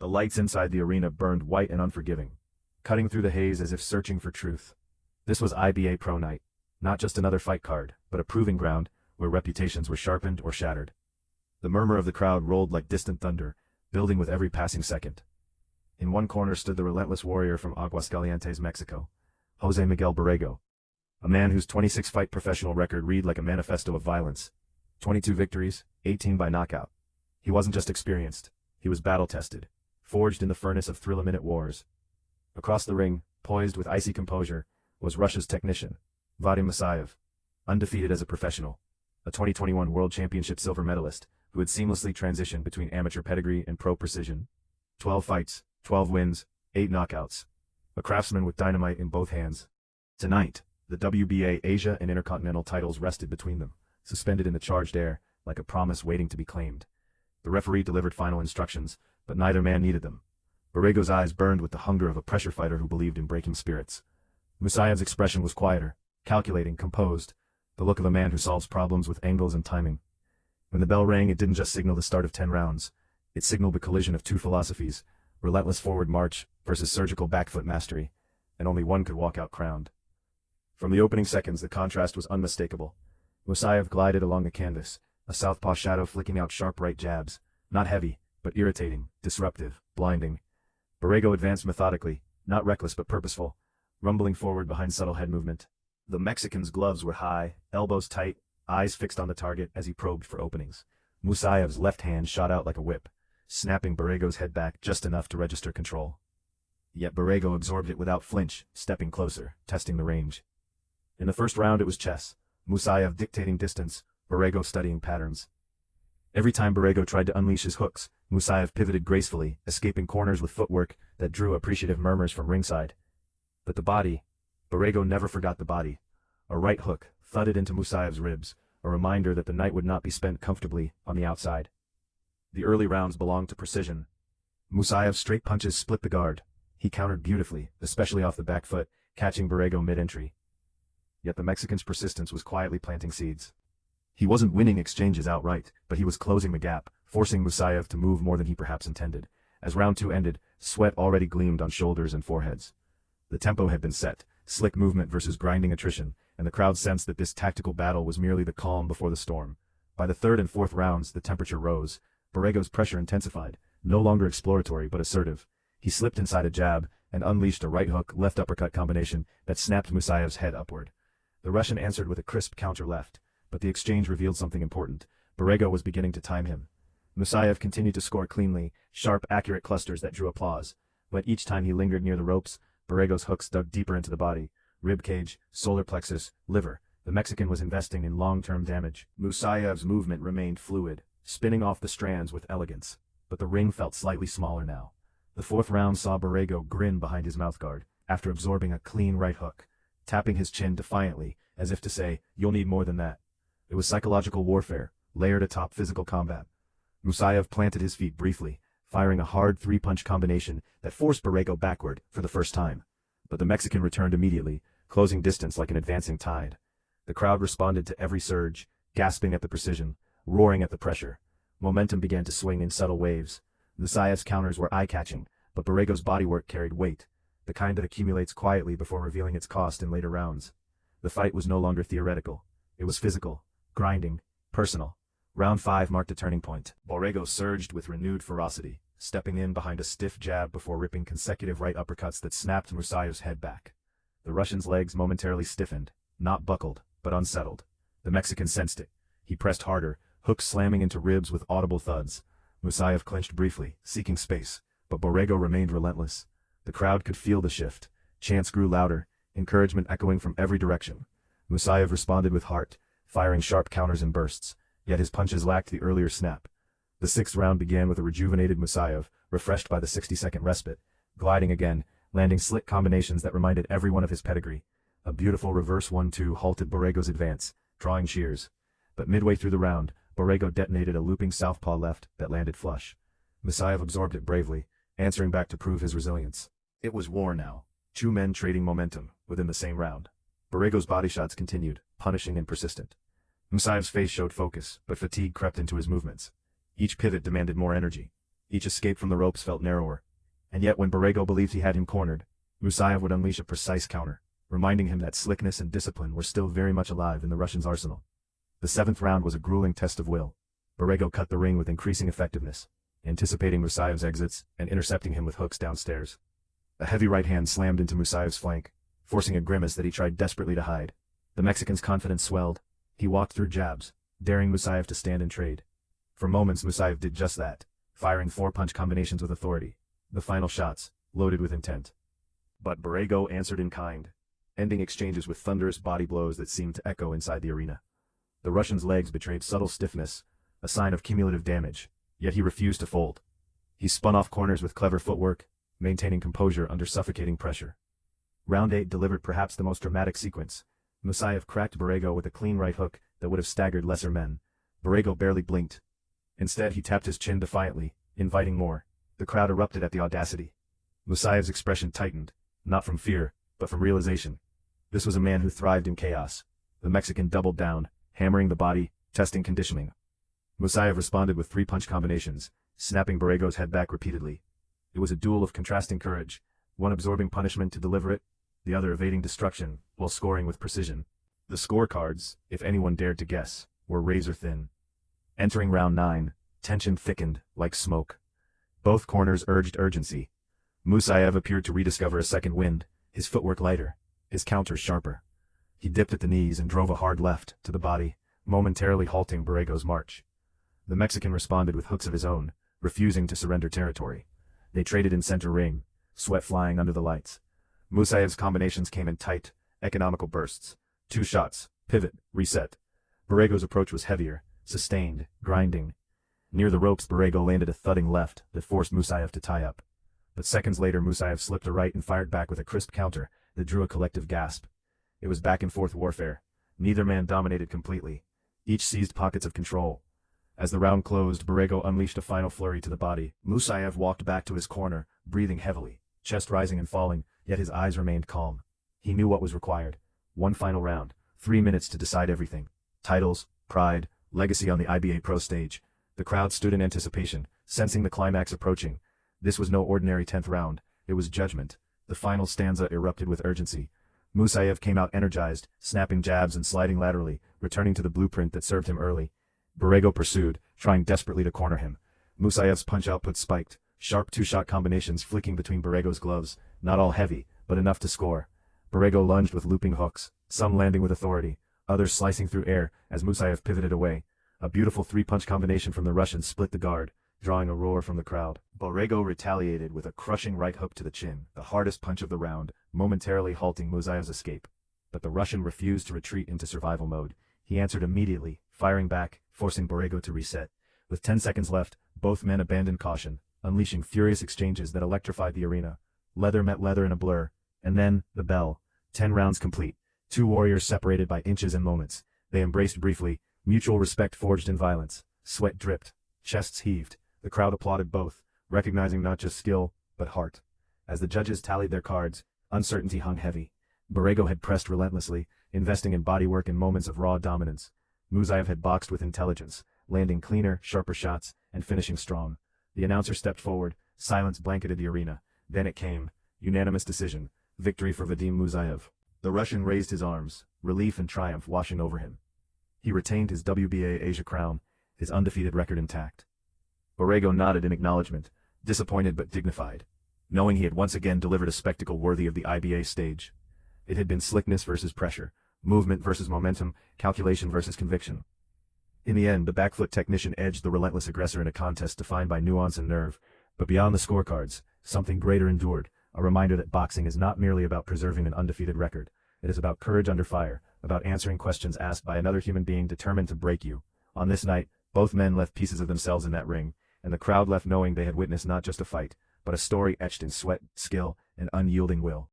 The lights inside the arena burned white and unforgiving, cutting through the haze as if searching for truth. This was IBA Pro Night, not just another fight card, but a proving ground where reputations were sharpened or shattered. The murmur of the crowd rolled like distant thunder, building with every passing second. In one corner stood the relentless warrior from Aguascalientes, Mexico, Jose Miguel Borrego, a man whose 26-fight professional record read like a manifesto of violence. 22 victories, 18 by knockout. He wasn't just experienced, he was battle-tested, forged in the furnace of thrill-a-minute wars. Across the ring, poised with icy composure, was Russia's technician, Vadim Musaev, undefeated as a professional, a 2021 World Championship silver medalist, who had seamlessly transitioned between amateur pedigree and pro precision. 12 fights, 12 wins, 8 knockouts. A craftsman with dynamite in both hands. Tonight, the WBA Asia and Intercontinental titles rested between them, suspended in the charged air, like a promise waiting to be claimed. The referee delivered final instructions, but neither man needed them. Borrego's eyes burned with the hunger of a pressure fighter who believed in breaking spirits. Musaev's expression was quieter, calculating, composed, the look of a man who solves problems with angles and timing. When the bell rang, it didn't just signal the start of 10 rounds. It signaled the collision of two philosophies, relentless forward march versus surgical backfoot mastery, and only one could walk out crowned. From the opening seconds, the contrast was unmistakable. Musaev glided along the canvas, a southpaw shadow flicking out sharp right jabs, not heavy, but irritating, disruptive, blinding. Borrego advanced methodically, not reckless but purposeful, rumbling forward behind subtle head movement. The Mexican's gloves were high, elbows tight, eyes fixed on the target as he probed for openings. Musaev's left hand shot out like a whip, snapping Borrego's head back just enough to register control. Yet Borrego absorbed it without flinch, stepping closer, testing the range. In the first round it was chess, Musaev dictating distance, Borrego studying patterns. Every time Borrego tried to unleash his hooks, Musaev pivoted gracefully, escaping corners with footwork that drew appreciative murmurs from ringside. But the body, Borrego never forgot the body. A right hook thudded into Musaev's ribs, a reminder that the night would not be spent comfortably on the outside. The early rounds belonged to precision. Musaev's straight punches split the guard. He countered beautifully, especially off the back foot, catching Borrego mid-entry. Yet the Mexican's persistence was quietly planting seeds. He wasn't winning exchanges outright, but he was closing the gap, forcing Musaev to move more than he perhaps intended. As round 2 ended, sweat already gleamed on shoulders and foreheads. The tempo had been set, slick movement versus grinding attrition, and the crowd sensed that this tactical battle was merely the calm before the storm. By the 3rd and 4th rounds, the temperature rose. Borrego's pressure intensified, no longer exploratory but assertive. He slipped inside a jab and unleashed a right hook left uppercut combination that snapped Musaev's head upward. The Russian answered with a crisp counter left, but the exchange revealed something important. Borrego was beginning to time him. Musaev continued to score cleanly, sharp, accurate clusters that drew applause, but each time he lingered near the ropes, Borrego's hooks dug deeper into the body, rib cage, solar plexus, liver. The Mexican was investing in long-term damage. Musaev's movement remained fluid, spinning off the strands with elegance, but the ring felt slightly smaller now. The 4th round saw Borrego grin behind his mouthguard, after absorbing a clean right hook, tapping his chin defiantly, as if to say, "You'll need more than that." It was psychological warfare, layered atop physical combat. Musaev planted his feet briefly, firing a hard 3-punch combination that forced Borrego backward for the first time. But the Mexican returned immediately, closing distance like an advancing tide. The crowd responded to every surge, gasping at the precision, roaring at the pressure. Momentum began to swing in subtle waves. Musaev's counters were eye-catching, but Borrego's bodywork carried weight, the kind that accumulates quietly before revealing its cost in later rounds. The fight was no longer theoretical. It was physical, grinding, personal. Round 5 marked a turning point. Borrego surged with renewed ferocity, stepping in behind a stiff jab before ripping consecutive right uppercuts that snapped Musaev's head back. The Russian's legs momentarily stiffened, not buckled, but unsettled. The Mexican sensed it. He pressed harder, hooks slamming into ribs with audible thuds. Musaev clinched briefly, seeking space, but Borrego remained relentless. The crowd could feel the shift. Chants grew louder, encouragement echoing from every direction. Musaev responded with heart, firing sharp counters in bursts, yet his punches lacked the earlier snap. The 6th round began with a rejuvenated Musaev, refreshed by the 60-second respite, gliding again, landing slick combinations that reminded everyone of his pedigree. A beautiful reverse 1-2 halted Borrego's advance, drawing cheers. But midway through the round, Borrego detonated a looping southpaw left that landed flush. Musaev absorbed it bravely, answering back to prove his resilience. It was war now, 2 men trading momentum within the same round. Borrego's body shots continued, punishing and persistent. Musaev's face showed focus, but fatigue crept into his movements. Each pivot demanded more energy. Each escape from the ropes felt narrower. And yet when Borrego believed he had him cornered, Musaev would unleash a precise counter, reminding him that slickness and discipline were still very much alive in the Russian's arsenal. The 7th round was a grueling test of will. Borrego cut the ring with increasing effectiveness, anticipating Musaev's exits and intercepting him with hooks downstairs. A heavy right hand slammed into Musaev's flank, forcing a grimace that he tried desperately to hide. The Mexican's confidence swelled. He walked through jabs, daring Musaev to stand and trade. For moments Musaev did just that, firing 4-punch combinations with authority, the final shots, loaded with intent. But Borrego answered in kind, ending exchanges with thunderous body blows that seemed to echo inside the arena. The Russian's legs betrayed subtle stiffness, a sign of cumulative damage, yet he refused to fold. He spun off corners with clever footwork, maintaining composure under suffocating pressure. Round 8 delivered perhaps the most dramatic sequence. Musaev cracked Borrego with a clean right hook that would have staggered lesser men. Borrego barely blinked. Instead he tapped his chin defiantly, inviting more. The crowd erupted at the audacity. Musaev's expression tightened, not from fear, but from realization. This was a man who thrived in chaos. The Mexican doubled down, hammering the body, testing conditioning. Musaev responded with 3-punch combinations, snapping Borrego's head back repeatedly. It was a duel of contrasting courage, one absorbing punishment to deliver it, the other evading destruction, while scoring with precision. The scorecards, if anyone dared to guess, were razor thin. Entering round 9, tension thickened, like smoke. Both corners urged urgency. Musaev appeared to rediscover a second wind, his footwork lighter, his counters sharper. He dipped at the knees and drove a hard left to the body, momentarily halting Borrego's march. The Mexican responded with hooks of his own, refusing to surrender territory. They traded in center ring, sweat flying under the lights. Musaev's combinations came in tight, economical bursts. 2 shots, pivot, reset. Borrego's approach was heavier, sustained, grinding. Near the ropes Borrego landed a thudding left that forced Musaev to tie up. But seconds later Musaev slipped a right and fired back with a crisp counter that drew a collective gasp. It was back and forth warfare. Neither man dominated completely. Each seized pockets of control. As the round closed, Borrego unleashed a final flurry to the body. Musaev walked back to his corner, breathing heavily, chest rising and falling, yet his eyes remained calm. He knew what was required. One final round, 3 minutes to decide everything. Titles, pride, legacy on the IBA Pro stage. The crowd stood in anticipation, sensing the climax approaching. This was no ordinary 10th round, it was judgment. The final stanza erupted with urgency. Musaev came out energized, snapping jabs and sliding laterally, returning to the blueprint that served him early. Borrego pursued, trying desperately to corner him. Musaev's punch output spiked, sharp 2-shot combinations flicking between Borrego's gloves, not all heavy, but enough to score. Borrego lunged with looping hooks, some landing with authority, others slicing through air as Musaev pivoted away. A beautiful 3-punch combination from the Russian split the guard, drawing a roar from the crowd. Borrego retaliated with a crushing right hook to the chin, the hardest punch of the round, momentarily halting Musaev's escape. But the Russian refused to retreat into survival mode. He answered immediately, firing back, forcing Borrego to reset. With 10 seconds left, both men abandoned caution, unleashing furious exchanges that electrified the arena. Leather met leather in a blur, and then, the bell. 10 rounds complete. 2 warriors separated by inches and moments. They embraced briefly, mutual respect forged in violence. Sweat dripped, chests heaved. The crowd applauded both, recognizing not just skill, but heart. As the judges tallied their cards, uncertainty hung heavy. Borrego had pressed relentlessly, investing in bodywork and moments of raw dominance. Musaev had boxed with intelligence, landing cleaner, sharper shots, and finishing strong. The announcer stepped forward, silence blanketed the arena. Then it came. Unanimous decision. Victory for Vadim Musaev. The Russian raised his arms, relief and triumph washing over him. He retained his WBA Asia crown, his undefeated record intact. Borrego nodded in acknowledgement, disappointed but dignified, knowing he had once again delivered a spectacle worthy of the IBA stage. It had been slickness versus pressure, movement versus momentum, calculation versus conviction. In the end, the backfoot technician edged the relentless aggressor in a contest defined by nuance and nerve, but beyond the scorecards, something greater endured, a reminder that boxing is not merely about preserving an undefeated record. It is about courage under fire, about answering questions asked by another human being determined to break you. On this night, both men left pieces of themselves in that ring, and the crowd left knowing they had witnessed not just a fight, but a story etched in sweat, skill, and unyielding will.